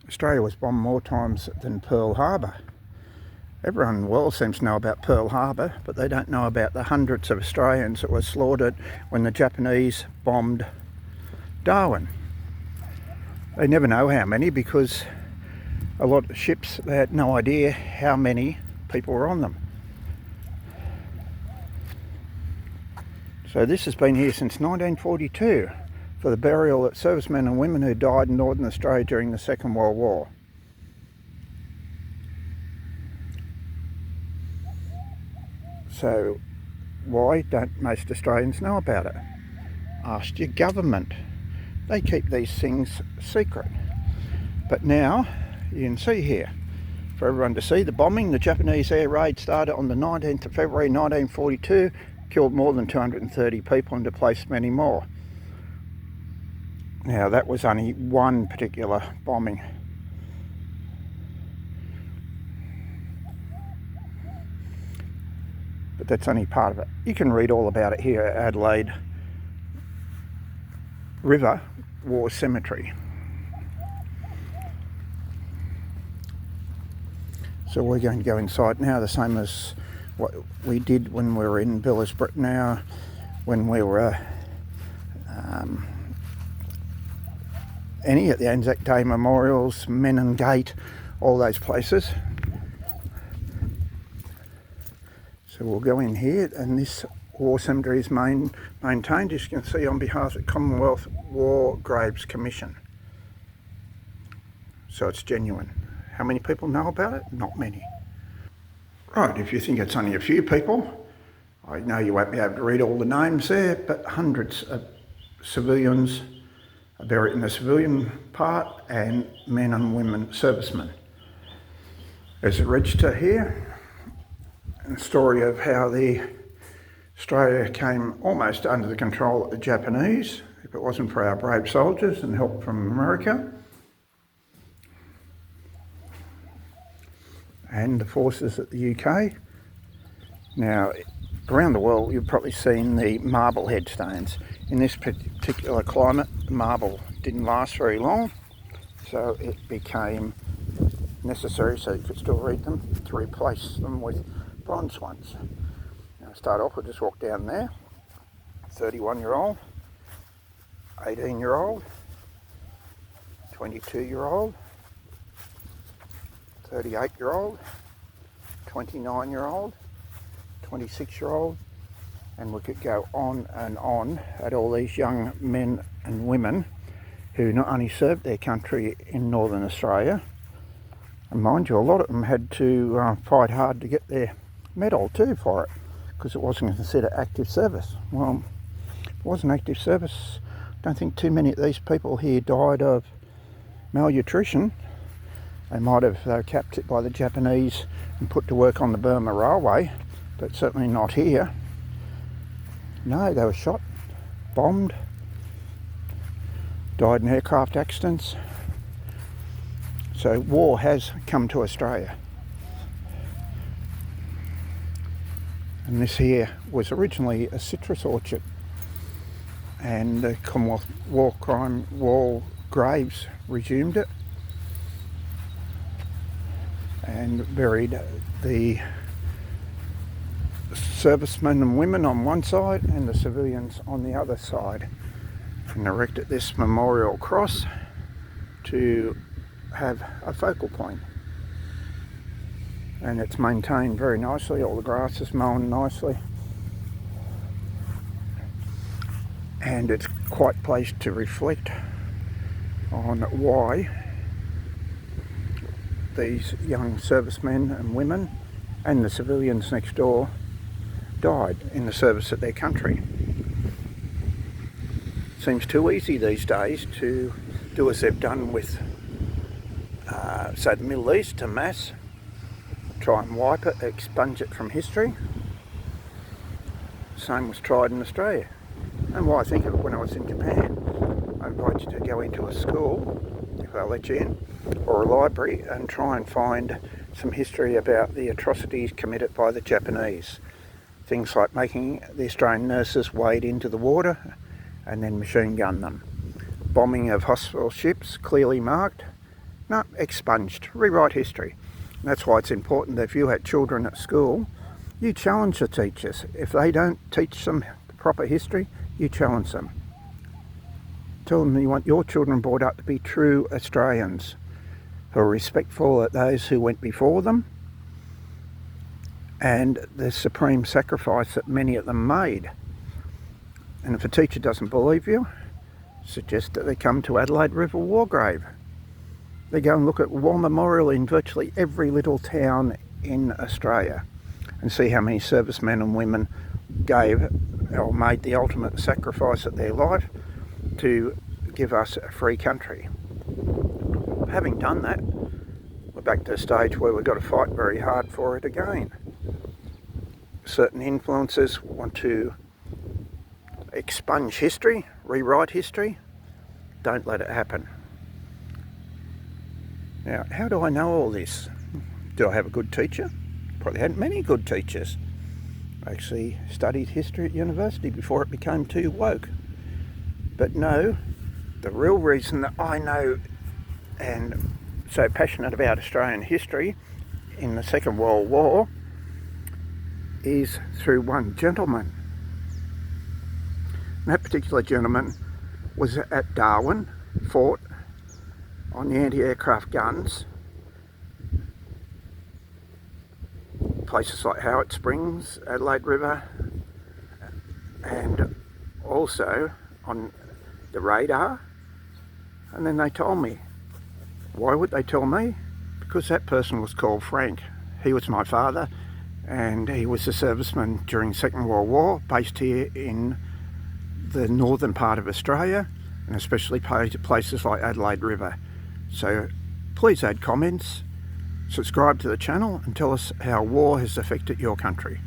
Australia was bombed more times than Pearl Harbour. Everyone in the world seems to know about Pearl Harbour, but they don't know about the hundreds of Australians that were slaughtered when the Japanese bombed Darwin. They never know how many because a lot of ships, they had no idea how many people were on them. So this has been here since 1942 for the burial of servicemen and women who died in Northern Australia during the Second World War. So why don't most Australians know about it? Ask your government. They keep these things secret. But now you can see here, for everyone to see, the bombing. The Japanese air raid started on the 19th of February 1942, killed more than 230 people and displaced many more. Now that was only one particular bombing. But that's only part of it. You can read all about it here at Adelaide River War Cemetery. So we're going to go inside now, the same as what we did when we were in Billisbrook now, when we were at the Anzac Day memorials, Menin Gate, all those places. So we'll go in here, and this war cemetery is maintained, as you can see, on behalf of the Commonwealth War Graves Commission. So it's genuine. How many people know about it? Not many. Right, if you think it's only a few people, I know you won't be able to read all the names there, but hundreds of civilians are buried in the civilian part, and men and women servicemen. There's a register here, and a story of how Australia came almost under the control of the Japanese, if it wasn't for our brave soldiers and help from America and the forces at the UK. Now, around the world, you've probably seen the marble headstones. In this particular climate, the marble didn't last very long, so it became necessary, so you could still read them, to replace them with bronze ones. Now, start off, we'll just walk down there. 31-year-old, 18-year-old, 22-year-old, 38-year-old, 29-year-old, 26-year-old, and we could go on and on at all these young men and women who not only served their country in Northern Australia, and mind you, a lot of them had to fight hard to get their medal too for it, because it wasn't considered active service. Well, if it wasn't active service, I don't think too many of these people here died of malnutrition. They might have, they were captured by the Japanese and put to work on the Burma Railway, but certainly not here. No, they were shot, bombed, died in aircraft accidents. So war has come to Australia. And this here was originally a citrus orchard, and the Commonwealth War Graves resumed it and buried the servicemen and women on one side and the civilians on the other side, and erected this memorial cross to have a focal point. And it's maintained very nicely, all the grass is mown nicely, and it's quite placed to reflect on why these young servicemen and women and the civilians next door died in the service of their country. Seems too easy these days to do as they've done with say the Middle East, to mass, try and wipe it, expunge it from history. Same was tried in Australia. And why I think of it, when I was in Japan, I invited you to go into a school, if they'll let you in, or a library, and try and find some history about the atrocities committed by the Japanese. Things like making the Australian nurses wade into the water and then machine gun them. Bombing of hospital ships, clearly marked, No, expunged. Rewrite history. And that's why it's important that if you had children at school, you challenge the teachers. If they don't teach them proper history, you challenge them. Tell them you want your children brought up to be true Australians, who are respectful of those who went before them and the supreme sacrifice that many of them made. And if a teacher doesn't believe you, suggest that they come to Adelaide River War Grave. They go and look at War Memorial in virtually every little town in Australia and see how many servicemen and women gave or made the ultimate sacrifice of their life to give us a free country. Having done that, we're back to a stage where we've got to fight very hard for it again. Certain influences want to expunge history, rewrite history. Don't let it happen. Now, how do I know all this? Do I have a good teacher? Probably had many good teachers. I actually studied history at university before it became too woke. But no, the real reason that I know and so passionate about Australian history in the Second World War is through one gentleman. And that particular gentleman was at Darwin, fought on the anti-aircraft guns, places like Howard Springs, Adelaide River, and also on the radar. And then they told me. Why would they tell me? Because that person was called Frank. He was my father, and he was a serviceman during the Second World War, based here in the northern part of Australia, and especially places like Adelaide River. So please add comments, subscribe to the channel, and tell us how war has affected your country.